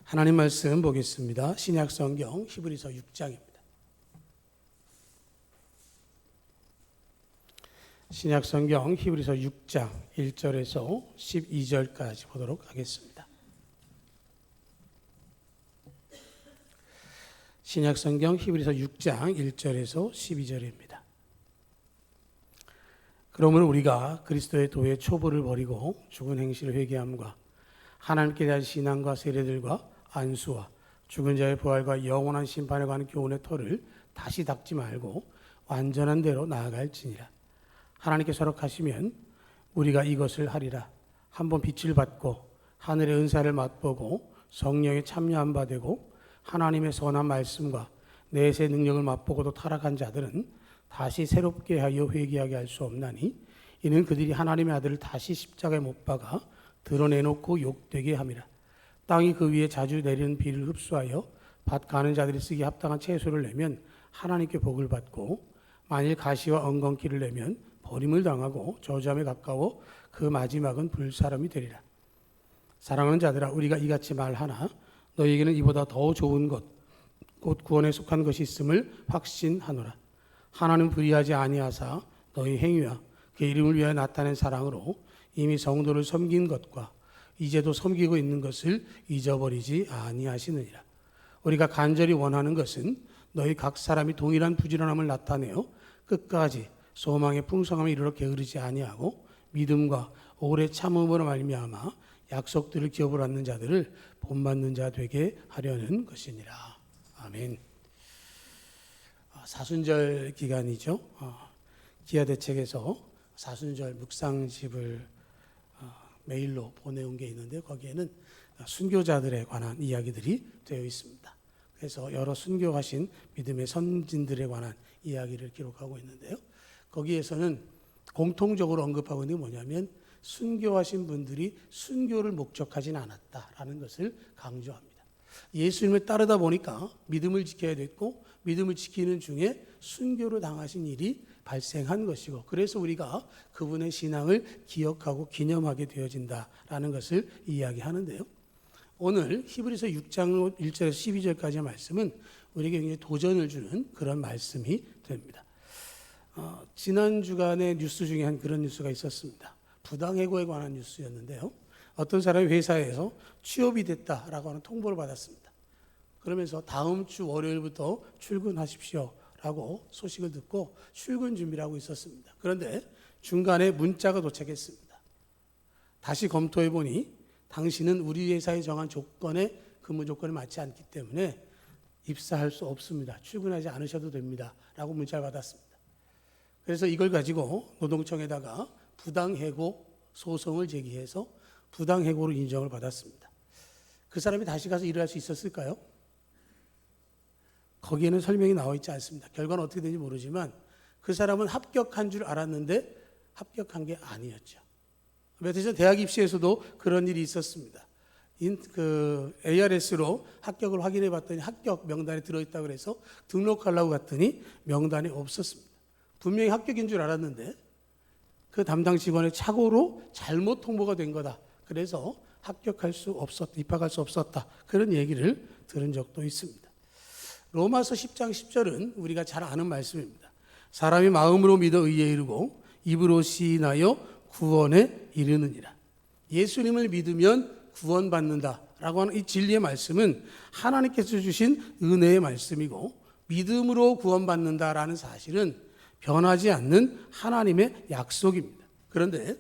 하나님 말씀 보겠습니다. 신약 성경 히브리서 6장입니다. 신약 성경 히브리서 6장 1절에서 12절까지 보도록 하겠습니다. 신약 성경 히브리서 6장 1절에서 12절입니다. 그러므로 우리가 그리스도의 도의 초보를 버리고 죽은 행실을 회개함과 하나님께 대한 신앙과 세례들과 안수와 죽은 자의 부활과 영원한 심판에 관한 교훈의 터를 다시 닦지 말고 완전한 대로 나아갈지니라. 하나님께 허락하시면 우리가 이것을 하리라. 한번 빛을 받고 하늘의 은사를 맛보고 성령에 참여한 바 되고 하나님의 선한 말씀과 내세 능력을 맛보고도 타락한 자들은 다시 새롭게 하여 회개하게 할 수 없나니 이는 그들이 하나님의 아들을 다시 십자가에 못 박아 드러내놓고 욕되게 함이라. 땅이 그 위에 자주 내리는 비를 흡수하여 밭 가는 자들이 쓰기 합당한 채소를 내면 하나님께 복을 받고 만일 가시와 엉겅퀴를 내면 버림을 당하고 저주함에 가까워 그 마지막은 불사람이 되리라. 사랑하는 자들아, 우리가 이같이 말하나 너희에게는 이보다 더 좋은 것 곧 구원에 속한 것이 있음을 확신하노라. 하나님 불의하지 아니하사 너희 행위와 그 이름을 위하여 나타낸 사랑으로 이미 성도를 섬긴 것과 이제도 섬기고 있는 것을 잊어버리지 아니하시느니라. 우리가 간절히 원하는 것은 너희 각 사람이 동일한 부지런함을 나타내어 끝까지 소망의 풍성함에 이르러 게으르지 아니하고 믿음과 오래 참음으로 말미암아 약속들을 기업으로 얻는 자들을 본받는 자 되게 하려는 것이니라. 아멘. 사순절 기간이죠. 기아대책에서 사순절 묵상집을 메일로 보내온 게 있는데 거기에는 순교자들에 관한 이야기들이 되어 있습니다. 그래서 여러 순교하신 믿음의 선진들에 관한 이야기를 기록하고 있는데요. 거기에서는 공통적으로 언급하고 있는 게 뭐냐면 순교하신 분들이 순교를 목적하진 않았다라는 것을 강조합니다. 예수님을 따르다 보니까 믿음을 지켜야 됐고 믿음을 지키는 중에 순교를 당하신 일이 발생한 것이고 그래서 우리가 그분의 신앙을 기억하고 기념하게 되어진다라는 것을 이야기하는데요. 오늘 히브리서 6장 1절에서 12절까지의 말씀은 우리에게 굉장히 도전을 주는 그런 말씀이 됩니다. 지난 주간의 뉴스 중에 한 그런 뉴스가 있었습니다. 부당해고에 관한 뉴스였는데요. 어떤 사람이 회사에서 취업이 됐다라고 하는 통보를 받았습니다. 그러면서 다음 주 월요일부터 출근하십시오 라고 소식을 듣고 출근 준비를 하고 있었습니다. 그런데 중간에 문자가 도착했습니다. 다시 검토해 보니 당신은 우리 회사에 정한 조건에 근무 조건에 맞지 않기 때문에 입사할 수 없습니다. 출근하지 않으셔도 됩니다. 라고 문자를 받았습니다. 그래서 이걸 가지고 노동청에다가 부당해고 소송을 제기해서 부당해고로 인정을 받았습니다. 그 사람이 다시 가서 일을 할 수 있었을까요? 거기에는 설명이 나와 있지 않습니다. 결과는 어떻게 되는지 모르지만 그 사람은 합격한 줄 알았는데 합격한 게 아니었죠. 며칠 전 대학 입시에서도 그런 일이 있었습니다. ARS로 합격을 확인해 봤더니 합격 명단에 들어있다고 그래서 등록하려고 갔더니 명단이 없었습니다. 분명히 합격인 줄 알았는데 그 담당 직원의 착오로 잘못 통보가 된 거다. 그래서 합격할 수 없었다, 입학할 수 없었다. 그런 얘기를 들은 적도 있습니다. 로마서 10장 10절은 우리가 잘 아는 말씀입니다. 사람이 마음으로 믿어 의에 이르고 입으로 시인하여 구원에 이르느니라. 예수님을 믿으면 구원받는다라고 하는 이 진리의 말씀은 하나님께서 주신 은혜의 말씀이고 믿음으로 구원받는다라는 사실은 변하지 않는 하나님의 약속입니다. 그런데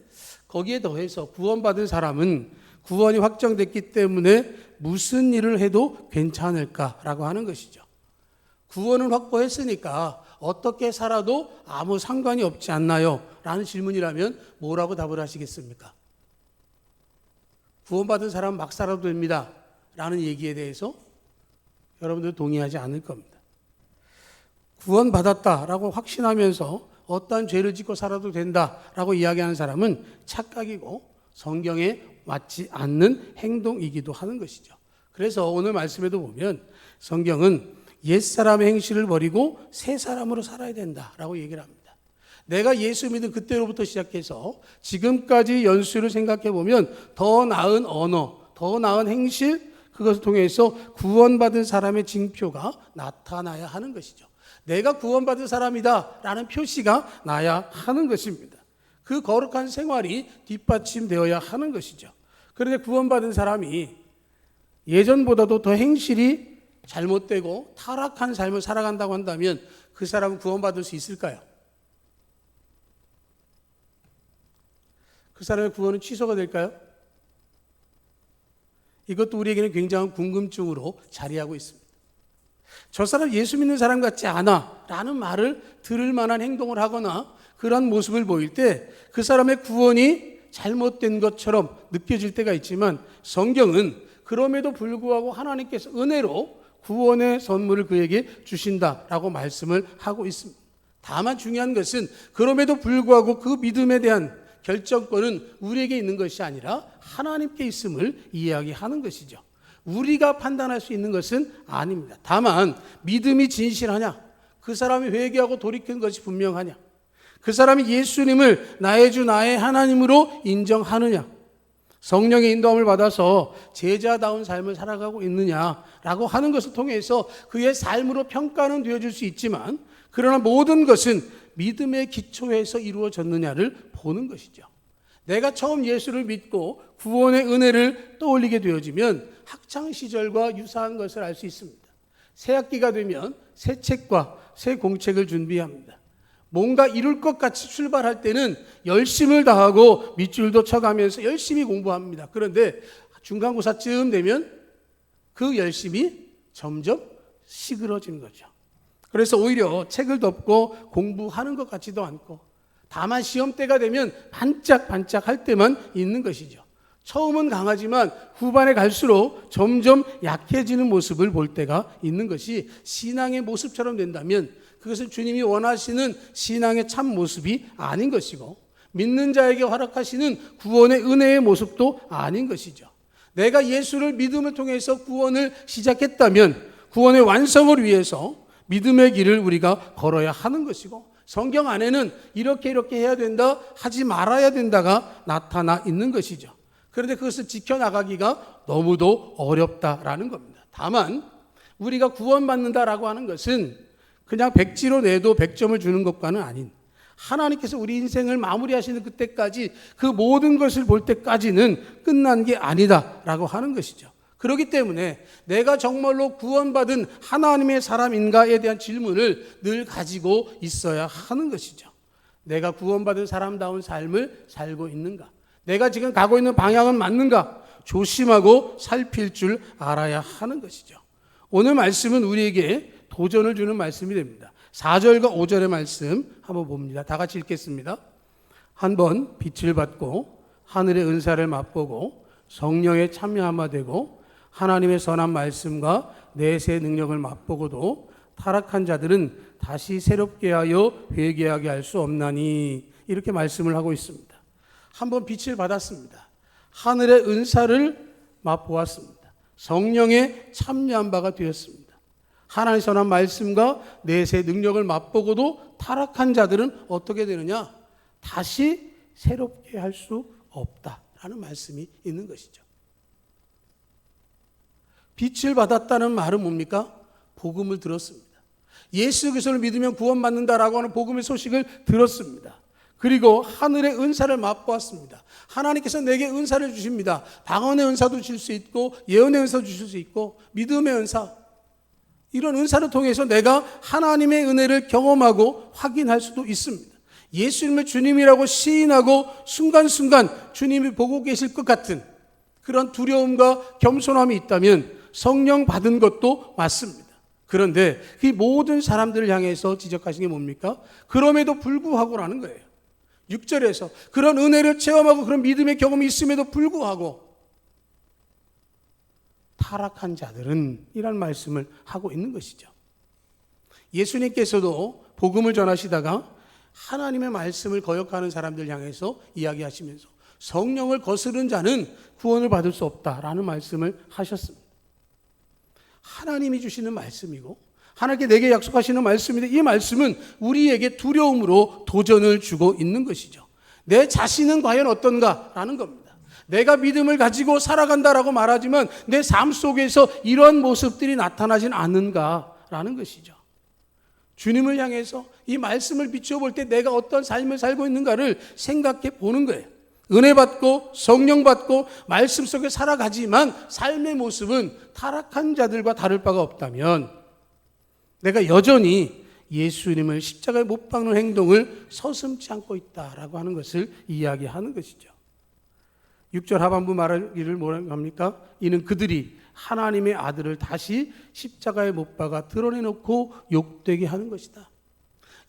거기에 더해서 구원받은 사람은 구원이 확정됐기 때문에 무슨 일을 해도 괜찮을까라고 하는 것이죠. 구원을 확보했으니까 어떻게 살아도 아무 상관이 없지 않나요? 라는 질문이라면 뭐라고 답을 하시겠습니까? 구원받은 사람은 막 살아도 됩니다. 라는 얘기에 대해서 여러분들 동의하지 않을 겁니다. 구원받았다라고 확신하면서 어떠한 죄를 짓고 살아도 된다라고 이야기하는 사람은 착각이고 성경에 맞지 않는 행동이기도 하는 것이죠. 그래서 오늘 말씀에도 보면 성경은 옛사람의 행실을 버리고 새 사람으로 살아야 된다라고 얘기를 합니다. 내가 예수 믿은 그때로부터 시작해서 지금까지 연수를 생각해 보면 더 나은 언어, 더 나은 행실, 그것을 통해서 구원받은 사람의 징표가 나타나야 하는 것이죠. 내가 구원받은 사람이다 라는 표시가 나야 하는 것입니다. 그 거룩한 생활이 뒷받침되어야 하는 것이죠. 그런데 구원받은 사람이 예전보다도 더 행실이 잘못되고 타락한 삶을 살아간다고 한다면 그 사람은 구원받을 수 있을까요? 그 사람의 구원은 취소가 될까요? 이것도 우리에게는 굉장한 궁금증으로 자리하고 있습니다. 저 사람 예수 믿는 사람 같지 않아 라는 말을 들을 만한 행동을 하거나 그런 모습을 보일 때 그 사람의 구원이 잘못된 것처럼 느껴질 때가 있지만 성경은 그럼에도 불구하고 하나님께서 은혜로 구원의 선물을 그에게 주신다라고 말씀을 하고 있습니다. 다만 중요한 것은 그럼에도 불구하고 그 믿음에 대한 결정권은 우리에게 있는 것이 아니라 하나님께 있음을 이야기하는 것이죠. 우리가 판단할 수 있는 것은 아닙니다. 다만 믿음이 진실하냐, 그 사람이 회개하고 돌이킨 것이 분명하냐, 그 사람이 예수님을 나의 주 나의 하나님으로 인정하느냐, 성령의 인도함을 받아서 제자다운 삶을 살아가고 있느냐라고 하는 것을 통해서 그의 삶으로 평가는 되어줄 수 있지만 그러나 모든 것은 믿음의 기초에서 이루어졌느냐를 보는 것이죠. 내가 처음 예수를 믿고 구원의 은혜를 떠올리게 되어지면 학창시절과 유사한 것을 알 수 있습니다. 새 학기가 되면 새 책과 새 공책을 준비합니다. 뭔가 이룰 것 같이 출발할 때는 열심을 다하고 밑줄도 쳐가면서 열심히 공부합니다. 그런데 중간고사쯤 되면 그 열심이 점점 시그러지는 거죠. 그래서 오히려 책을 덮고 공부하는 것 같지도 않고 다만 시험 때가 되면 반짝반짝 할 때만 있는 것이죠. 처음은 강하지만 후반에 갈수록 점점 약해지는 모습을 볼 때가 있는 것이 신앙의 모습처럼 된다면 그것은 주님이 원하시는 신앙의 참 모습이 아닌 것이고 믿는 자에게 허락하시는 구원의 은혜의 모습도 아닌 것이죠. 내가 예수를 믿음을 통해서 구원을 시작했다면 구원의 완성을 위해서 믿음의 길을 우리가 걸어야 하는 것이고 성경 안에는 이렇게 해야 된다, 하지 말아야 된다가 나타나 있는 것이죠. 그런데 그것을 지켜나가기가 너무도 어렵다라는 겁니다. 다만 우리가 구원받는다라고 하는 것은 그냥 백지로 내도 100점을 주는 것과는 아닌 하나님께서 우리 인생을 마무리하시는 그때까지 그 모든 것을 볼 때까지는 끝난 게 아니다라고 하는 것이죠. 그렇기 때문에 내가 정말로 구원받은 하나님의 사람인가에 대한 질문을 늘 가지고 있어야 하는 것이죠. 내가 구원받은 사람다운 삶을 살고 있는가? 내가 지금 가고 있는 방향은 맞는가? 조심하고 살필 줄 알아야 하는 것이죠. 오늘 말씀은 우리에게 도전을 주는 말씀이 됩니다. 4절과 5절의 말씀 한번 봅니다. 다 같이 읽겠습니다. 한번 빛을 받고 하늘의 은사를 맛보고 성령에 참여하마 되고 하나님의 선한 말씀과 내세의 능력을 맛보고도 타락한 자들은 다시 새롭게 하여 회개하게 할 수 없나니 이렇게 말씀을 하고 있습니다. 한번 빛을 받았습니다. 하늘의 은사를 맛보았습니다. 성령에 참여한 바가 되었습니다. 하나님의 선한 말씀과 내세의 능력을 맛보고도 타락한 자들은 어떻게 되느냐? 다시 새롭게 할 수 없다라는 말씀이 있는 것이죠. 빛을 받았다는 말은 뭡니까? 복음을 들었습니다. 예수 그리스도를 믿으면 구원받는다라고 하는 복음의 소식을 들었습니다. 그리고 하늘의 은사를 맛보았습니다. 하나님께서 내게 은사를 주십니다. 방언의 은사도 줄 수 있고 예언의 은사도 주실 수 있고 믿음의 은사, 이런 은사를 통해서 내가 하나님의 은혜를 경험하고 확인할 수도 있습니다. 예수님을 주님이라고 시인하고 순간순간 주님이 보고 계실 것 같은 그런 두려움과 겸손함이 있다면 성령 받은 것도 맞습니다. 그런데 이 모든 사람들을 향해서 지적하신 게 뭡니까? 그럼에도 불구하고라는 거예요. 6절에서 그런 은혜를 체험하고 그런 믿음의 경험이 있음에도 불구하고 타락한 자들은 이런 말씀을 하고 있는 것이죠. 예수님께서도 복음을 전하시다가 하나님의 말씀을 거역하는 사람들 향해서 이야기하시면서 성령을 거스른 자는 구원을 받을 수 없다라는 말씀을 하셨습니다. 하나님이 주시는 말씀이고 하나님께 내게 약속하시는 말씀인데 이 말씀은 우리에게 두려움으로 도전을 주고 있는 것이죠. 내 자신은 과연 어떤가라는 겁니다. 내가 믿음을 가지고 살아간다라고 말하지만 내 삶 속에서 이런 모습들이 나타나진 않는가라는 것이죠. 주님을 향해서 이 말씀을 비춰볼 때 내가 어떤 삶을 살고 있는가를 생각해 보는 거예요. 은혜 받고 성령 받고 말씀 속에 살아가지만 삶의 모습은 타락한 자들과 다를 바가 없다면 내가 여전히 예수님을 십자가에 못 박는 행동을 서슴지 않고 있다라고 하는 것을 이야기하는 것이죠. 6절 하반부 말하기를 뭐라고 합니까? 이는 그들이 하나님의 아들을 다시 십자가에 못 박아 드러내놓고 욕되게 하는 것이다.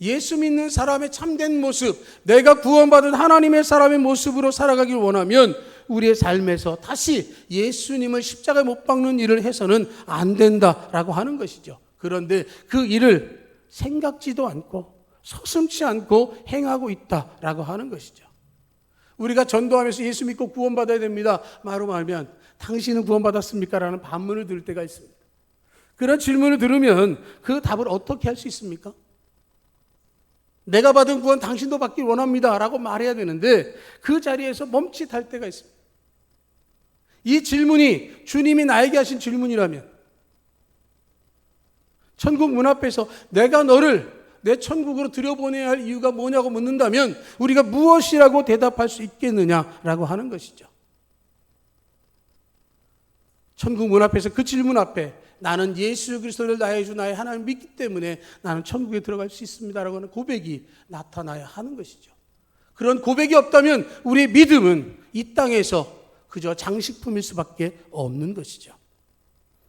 예수 믿는 사람의 참된 모습, 내가 구원받은 하나님의 사람의 모습으로 살아가길 원하면 우리의 삶에서 다시 예수님을 십자가에 못 박는 일을 해서는 안 된다라고 하는 것이죠. 그런데 그 일을 생각지도 않고 서슴지 않고 행하고 있다라고 하는 것이죠. 우리가 전도하면서 예수 믿고 구원받아야 됩니다. 말하면 당신은 구원받았습니까? 라는 반문을 들을 때가 있습니다. 그런 질문을 들으면 그 답을 어떻게 할 수 있습니까? 내가 받은 구원 당신도 받길 원합니다 라고 말해야 되는데 그 자리에서 멈칫할 때가 있습니다. 이 질문이 주님이 나에게 하신 질문이라면 천국 문 앞에서 내가 너를 내 천국으로 들여보내야 할 이유가 뭐냐고 묻는다면 우리가 무엇이라고 대답할 수 있겠느냐라고 하는 것이죠. 천국 문 앞에서 그 질문 앞에 나는 예수 그리스도를 나의 주 나의 하나님을 믿기 때문에 나는 천국에 들어갈 수 있습니다라고 하는 고백이 나타나야 하는 것이죠. 그런 고백이 없다면 우리의 믿음은 이 땅에서 그저 장식품일 수밖에 없는 것이죠.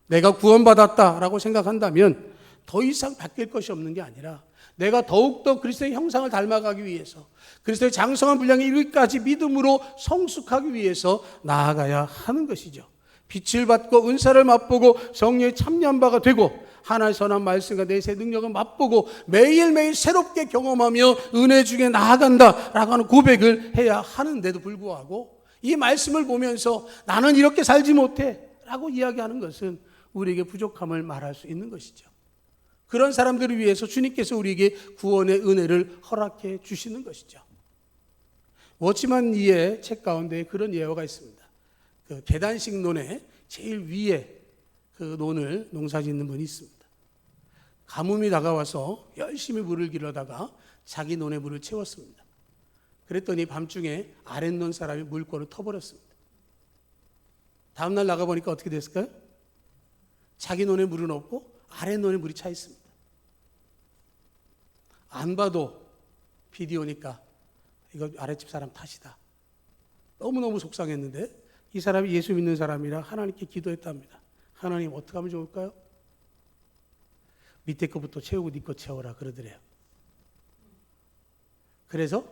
내가 구원받았다라고 생각한다면 더 이상 바뀔 것이 없는 게 아니라 내가 더욱더 그리스도의 형상을 닮아가기 위해서 그리스도의 장성한 분량에 이르기까지 믿음으로 성숙하기 위해서 나아가야 하는 것이죠. 빛을 받고 은사를 맛보고 성령의 참여한 바가 되고 하나의 선한 말씀과 내세 능력을 맛보고 매일매일 새롭게 경험하며 은혜 중에 나아간다라고 하는 고백을 해야 하는데도 불구하고 이 말씀을 보면서 나는 이렇게 살지 못해 라고 이야기하는 것은 우리에게 부족함을 말할 수 있는 것이죠. 그런 사람들을 위해서 주님께서 우리에게 구원의 은혜를 허락해 주시는 것이죠. 워치만 이의 책 가운데 그런 예화가 있습니다. 그 계단식 논에 제일 위에 그 논을 농사짓는 분이 있습니다. 가뭄이 다가와서 열심히 물을 길러다가 자기 논에 물을 채웠습니다. 그랬더니 밤중에 아랫논 사람이 물꼬를 터버렸습니다. 다음날 나가보니까 어떻게 됐을까요? 자기 논에 물은 없고 아랫논에 물이 차 있습니다. 안 봐도 비디오니까 이거 아랫집 사람 탓이다. 너무너무 속상했는데 이 사람이 예수 믿는 사람이라 하나님께 기도했답니다. 하나님 어떻게 하면 좋을까요? 밑에 거부터 채우고 네 거 채워라 그러더래요. 그래서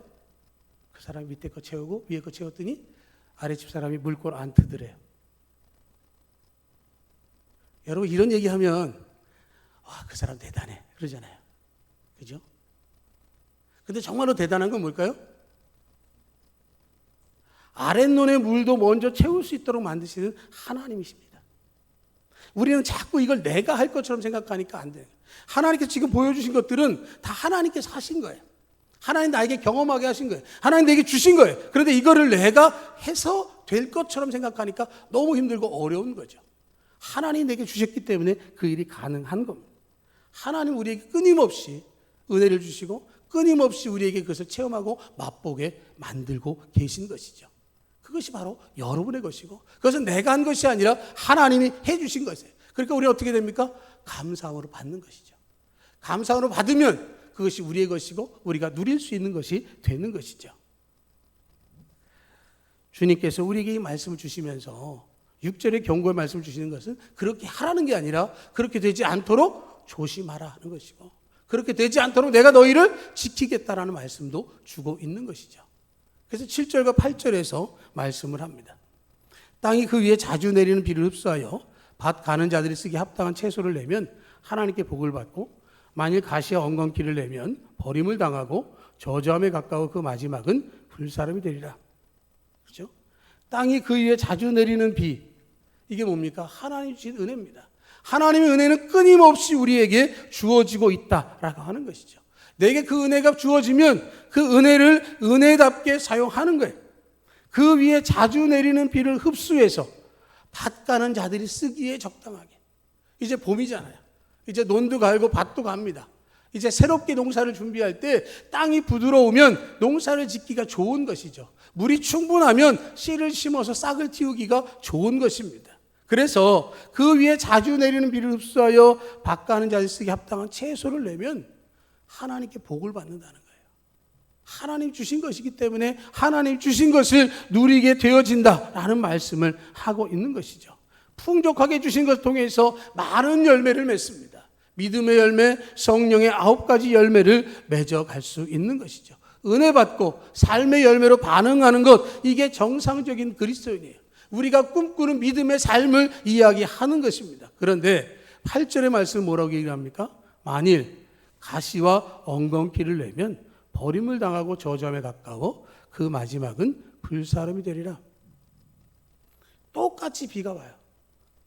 그 사람이 밑에 거 채우고 위에 거 채웠더니 아랫집 사람이 물꼬를 안 트더래요. 여러분 이런 얘기하면 와, 그 사람 대단해 그러잖아요. 그죠? 근데 정말로 대단한 건 뭘까요? 아랫논의 물도 먼저 채울 수 있도록 만드시는 하나님이십니다. 우리는 자꾸 이걸 내가 할 것처럼 생각하니까 안 돼요. 하나님께서 지금 보여주신 것들은 다 하나님께서 하신 거예요. 하나님 나에게 경험하게 하신 거예요. 하나님 내게 주신 거예요. 그런데 이거를 내가 해서 될 것처럼 생각하니까 너무 힘들고 어려운 거죠. 하나님 내게 주셨기 때문에 그 일이 가능한 겁니다. 하나님 우리에게 끊임없이 은혜를 주시고 끊임없이 우리에게 그것을 체험하고 맛보게 만들고 계신 것이죠. 그것이 바로 여러분의 것이고 그것은 내가 한 것이 아니라 하나님이 해주신 것이에요. 그러니까 우리는 어떻게 됩니까? 감사함으로 받는 것이죠. 감사함으로 받으면 그것이 우리의 것이고 우리가 누릴 수 있는 것이 되는 것이죠. 주님께서 우리에게 이 말씀을 주시면서 6절의 경고의 말씀을 주시는 것은 그렇게 하라는 게 아니라 그렇게 되지 않도록 조심하라 하는 것이고 그렇게 되지 않도록 내가 너희를 지키겠다라는 말씀도 주고 있는 것이죠. 그래서 7절과 8절에서 말씀을 합니다. 땅이 그 위에 자주 내리는 비를 흡수하여 밭 가는 자들이 쓰기 합당한 채소를 내면 하나님께 복을 받고 만일 가시와 엉겅퀴를 내면 버림을 당하고 저주함에 가까워 그 마지막은 불사름이 되리라. 그렇죠? 땅이 그 위에 자주 내리는 비 이게 뭡니까? 하나님 주신 은혜입니다. 하나님의 은혜는 끊임없이 우리에게 주어지고 있다라고 하는 것이죠. 내게 그 은혜가 주어지면 그 은혜를 은혜답게 사용하는 거예요. 그 위에 자주 내리는 비를 흡수해서 밭가는 자들이 쓰기에 적당하게. 이제 봄이잖아요. 이제 논도 갈고 밭도 갑니다. 이제 새롭게 농사를 준비할 때 땅이 부드러우면 농사를 짓기가 좋은 것이죠. 물이 충분하면 씨를 심어서 싹을 틔우기가 좋은 것입니다. 그래서 그 위에 자주 내리는 비를 흡수하여 밭가는 자들이 쓰기 합당한 채소를 내면 하나님께 복을 받는다는 거예요. 하나님 주신 것이기 때문에 하나님 주신 것을 누리게 되어진다라는 말씀을 하고 있는 것이죠. 풍족하게 주신 것을 통해서 많은 열매를 맺습니다. 믿음의 열매, 성령의 9가지 열매를 맺어갈 수 있는 것이죠. 은혜 받고 삶의 열매로 반응하는 것, 이게 정상적인 그리스도인이에요. 우리가 꿈꾸는 믿음의 삶을 이야기하는 것입니다. 그런데 8절의 말씀은 뭐라고 얘기합니까? 만일 가시와 엉겅퀴를 내면 버림을 당하고 저주함에 가까워 그 마지막은 불사름이 되리라. 똑같이 비가 와요.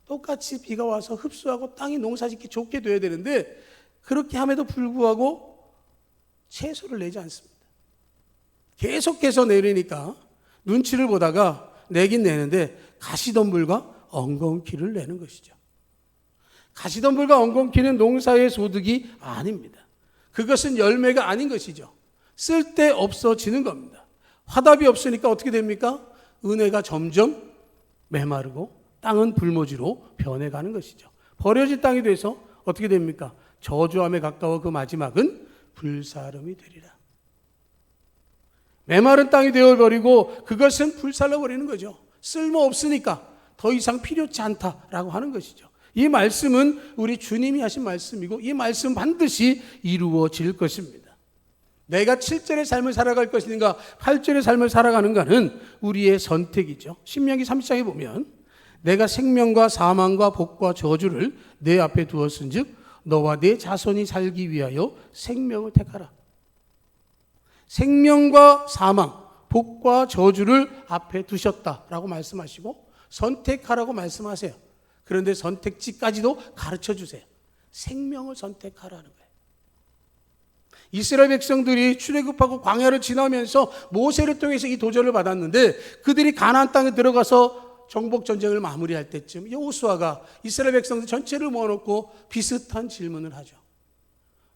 똑같이 비가 와서 흡수하고 땅이 농사짓기 좋게 돼야 되는데 그렇게 함에도 불구하고 채소를 내지 않습니다. 계속해서 내리니까 눈치를 보다가 내긴 내는데 가시덤불과 엉겅퀴를 내는 것이죠. 가시덤불과 엉겅퀴는 농사의 소득이 아닙니다. 그것은 열매가 아닌 것이죠. 쓸데 없어지는 겁니다. 화답이 없으니까 어떻게 됩니까? 은혜가 점점 메마르고 땅은 불모지로 변해가는 것이죠. 버려진 땅이 돼서 어떻게 됩니까? 저주함에 가까워 그 마지막은 불사름이 되리라. 메마른 땅이 되어버리고 그것은 불살라버리는 거죠. 쓸모없으니까 더 이상 필요치 않다라고 하는 것이죠. 이 말씀은 우리 주님이 하신 말씀이고 이 말씀 반드시 이루어질 것입니다. 내가 7절의 삶을 살아갈 것인가 8절의 삶을 살아가는가는 우리의 선택이죠. 신명기 30장에 보면 내가 생명과 사망과 복과 저주를 내 앞에 두었은즉 너와 내 자손이 살기 위하여 생명을 택하라. 생명과 사망, 복과 저주를 앞에 두셨다라고 말씀하시고 선택하라고 말씀하세요. 그런데 선택지까지도 가르쳐 주세요. 생명을 선택하라는 거예요. 이스라엘 백성들이 출애굽하고 광야를 지나면서 모세를 통해서 이 도전을 받았는데 그들이 가나안 땅에 들어가서 정복 전쟁을 마무리할 때쯤 여호수아가 이스라엘 백성들 전체를 모아놓고 비슷한 질문을 하죠.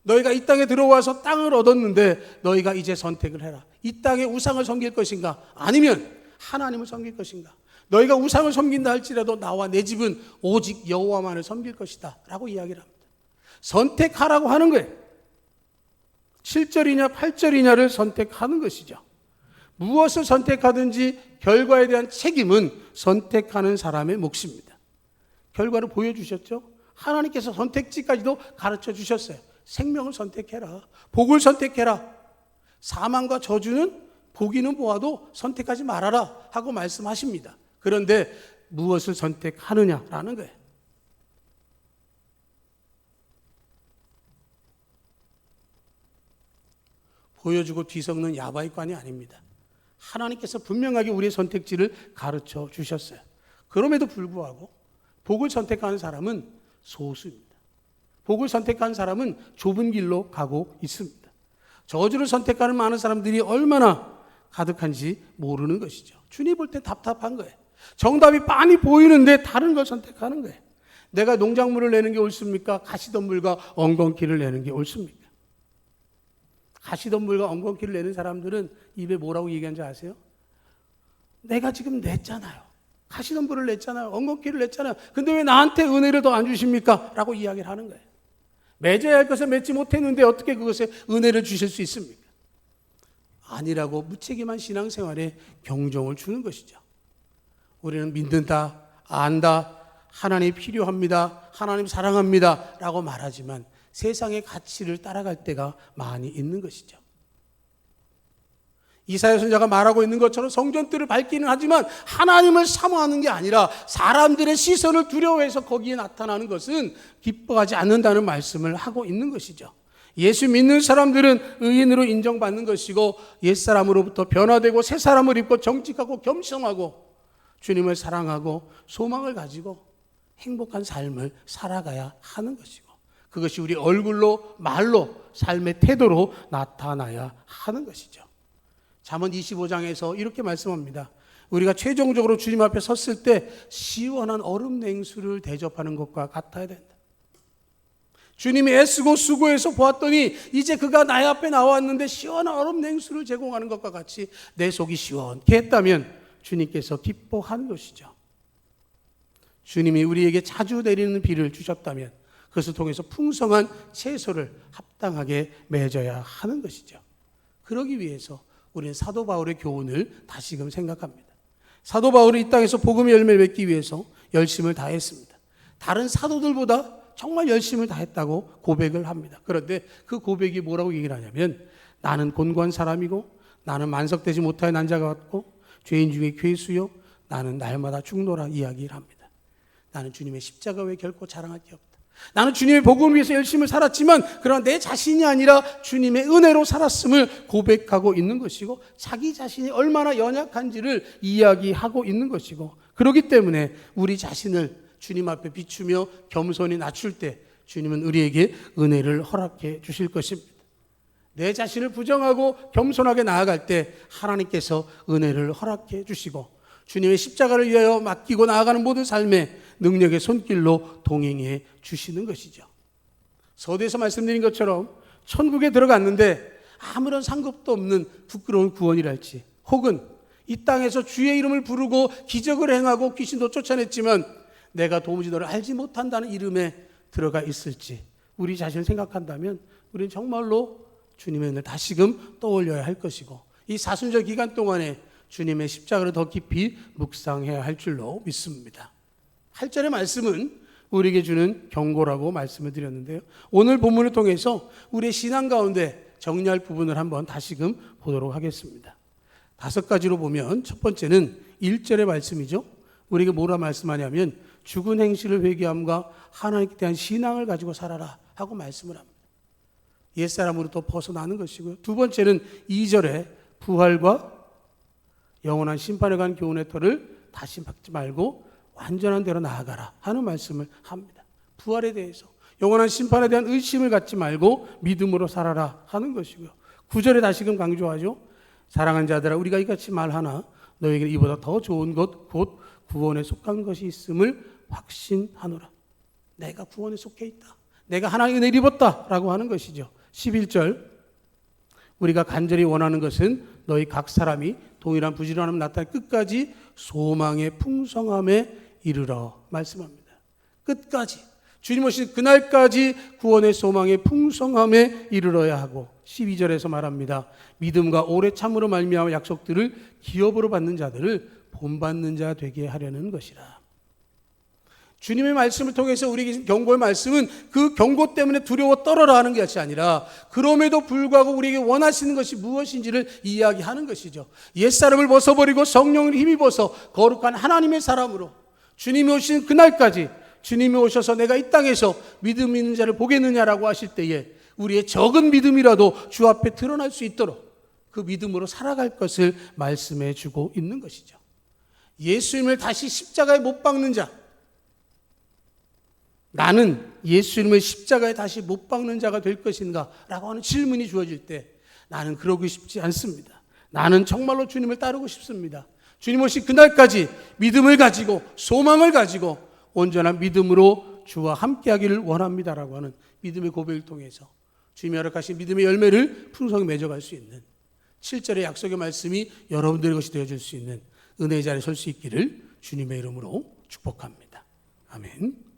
너희가 이 땅에 들어와서 땅을 얻었는데 너희가 이제 선택을 해라. 이 땅에 우상을 섬길 것인가 아니면 하나님을 섬길 것인가. 너희가 우상을 섬긴다 할지라도 나와 내 집은 오직 여호와만을 섬길 것이다 라고 이야기를 합니다. 선택하라고 하는 거예요. 7절이냐 8절이냐를 선택하는 것이죠. 무엇을 선택하든지 결과에 대한 책임은 선택하는 사람의 몫입니다. 결과를 보여주셨죠. 하나님께서 선택지까지도 가르쳐 주셨어요. 생명을 선택해라. 복을 선택해라. 사망과 저주는 보기는 보아도 선택하지 말아라 하고 말씀하십니다. 그런데 무엇을 선택하느냐라는 거예요. 보여주고 뒤섞는 야바이관이 아닙니다. 하나님께서 분명하게 우리의 선택지를 가르쳐 주셨어요. 그럼에도 불구하고 복을 선택하는 사람은 소수입니다. 복을 선택한 사람은 좁은 길로 가고 있습니다. 저주를 선택하는 많은 사람들이 얼마나 가득한지 모르는 것이죠. 주님 볼 때 답답한 거예요. 정답이 빤히 보이는데 다른 걸 선택하는 거예요. 내가 농작물을 내는 게 옳습니까? 가시덤불과 엉겅퀴를 내는 게 옳습니까? 가시덤불과 엉겅퀴를 내는 사람들은 입에 뭐라고 얘기하는지 아세요? 내가 지금 냈잖아요. 가시덤불을 냈잖아요. 엉겅퀴를 냈잖아요. 근데 왜 나한테 은혜를 더 안 주십니까? 라고 이야기를 하는 거예요. 맺어야 할 것을 맺지 못했는데 어떻게 그것에 은혜를 주실 수 있습니까? 아니라고 무책임한 신앙생활에 경종을 주는 것이죠. 우리는 믿는다, 안다, 하나님 필요합니다, 하나님 사랑합니다 라고 말하지만 세상의 가치를 따라갈 때가 많이 있는 것이죠. 이사야 선지자가 말하고 있는 것처럼 성전들을 밟기는 하지만 하나님을 사모하는 게 아니라 사람들의 시선을 두려워해서 거기에 나타나는 것은 기뻐하지 않는다는 말씀을 하고 있는 것이죠. 예수 믿는 사람들은 의인으로 인정받는 것이고 옛사람으로부터 변화되고 새 사람을 입고 정직하고 겸손하고 주님을 사랑하고 소망을 가지고 행복한 삶을 살아가야 하는 것이고 그것이 우리 얼굴로 말로 삶의 태도로 나타나야 하는 것이죠. 잠언 25장에서 이렇게 말씀합니다. 우리가 최종적으로 주님 앞에 섰을 때 시원한 얼음 냉수를 대접하는 것과 같아야 된다. 주님이 애쓰고 수고해서 보았더니 이제 그가 나의 앞에 나왔는데 시원한 얼음 냉수를 제공하는 것과 같이 내 속이 시원케 했다면 주님께서 기뻐하는 것이죠. 주님이 우리에게 자주 내리는 비를 주셨다면 그것을 통해서 풍성한 채소를 합당하게 맺어야 하는 것이죠. 그러기 위해서 우리는 사도 바울의 교훈을 다시금 생각합니다. 사도 바울이 이 땅에서 복음의 열매를 맺기 위해서 열심을 다했습니다. 다른 사도들보다 정말 열심을 다했다고 고백을 합니다. 그런데 그 고백이 뭐라고 얘기를 하냐면 나는 곤고한 사람이고 나는 만석되지 못하여 난 자가 같고 죄인 중에 괴수요 나는 날마다 죽노라 이야기를 합니다. 나는 주님의 십자가 외에 결코 자랑할 게 없다. 나는 주님의 복음을 위해서 열심히 살았지만 그러나 내 자신이 아니라 주님의 은혜로 살았음을 고백하고 있는 것이고 자기 자신이 얼마나 연약한지를 이야기하고 있는 것이고 그렇기 때문에 우리 자신을 주님 앞에 비추며 겸손히 낮출 때 주님은 우리에게 은혜를 허락해 주실 것입니다. 내 자신을 부정하고 겸손하게 나아갈 때 하나님께서 은혜를 허락해 주시고 주님의 십자가를 위하여 맡기고 나아가는 모든 삶에 능력의 손길로 동행해 주시는 것이죠. 서두에서 말씀드린 것처럼 천국에 들어갔는데 아무런 상급도 없는 부끄러운 구원이랄지 혹은 이 땅에서 주의 이름을 부르고 기적을 행하고 귀신도 쫓아냈지만 내가 도무지 너를 알지 못한다는 이름에 들어가 있을지 우리 자신을 생각한다면 우리는 정말로 주님의 은혜를 다시금 떠올려야 할 것이고 이 사순절 기간 동안에 주님의 십자가를 더 깊이 묵상해야 할 줄로 믿습니다. 8절의 말씀은 우리에게 주는 경고라고 말씀을 드렸는데요. 오늘 본문을 통해서 우리의 신앙 가운데 정리할 부분을 한번 다시금 보도록 하겠습니다. 5가지로 보면 첫 번째는 1절의 말씀이죠. 우리에게 뭐라 말씀하냐면 죽은 행실을 회개함과 하나님께 대한 신앙을 가지고 살아라 하고 말씀을 합니다. 옛사람으로부터 벗어나는 것이고요. 두 번째는 2절에 부활과 영원한 심판에 관한 교훈의 터를 다시 박지 말고 완전한 대로 나아가라 하는 말씀을 합니다. 부활에 대해서 영원한 심판에 대한 의심을 갖지 말고 믿음으로 살아라 하는 것이고요. 9절에 다시금 강조하죠. 사랑하는 자들아 우리가 이같이 말하나 너에게 이보다 더 좋은 것 곧 구원에 속한 것이 있음을 확신하노라. 내가 구원에 속해 있다. 내가 하나님의 은혜를 입었다 라고 하는 것이죠. 11절 우리가 간절히 원하는 것은 너희 각 사람이 동일한 부지런함을 나타내 끝까지 소망의 풍성함에 이르러 말씀합니다. 끝까지 주님 오신 그날까지 구원의 소망의 풍성함에 이르러야 하고 12절에서 말합니다. 믿음과 오래 참으로 말미암아 약속들을 기업으로 받는 자들을 본받는 자 되게 하려는 것이라. 주님의 말씀을 통해서 우리에게 경고의 말씀은 그 경고 때문에 두려워 떨어라 하는 것이 아니라 그럼에도 불구하고 우리에게 원하시는 것이 무엇인지를 이야기하는 것이죠. 옛사람을 벗어버리고 성령을 힘입어서 거룩한 하나님의 사람으로 주님이 오신 그날까지 주님이 오셔서 내가 이 땅에서 믿음 있는 자를 보겠느냐라고 하실 때에 우리의 적은 믿음이라도 주 앞에 드러날 수 있도록 그 믿음으로 살아갈 것을 말씀해 주고 있는 것이죠. 예수님을 다시 십자가에 못 박는 자, 나는 예수님을 십자가에 다시 못 박는 자가 될 것인가? 라고 하는 질문이 주어질 때 나는 그러고 싶지 않습니다. 나는 정말로 주님을 따르고 싶습니다. 주님 오신 그날까지 믿음을 가지고 소망을 가지고 온전한 믿음으로 주와 함께하기를 원합니다라고 하는 믿음의 고백을 통해서 주님이 허락하신 믿음의 열매를 풍성히 맺어갈 수 있는 7절의 약속의 말씀이 여러분들의 것이 되어줄 수 있는 은혜의 자리에 설 수 있기를 주님의 이름으로 축복합니다. 아멘.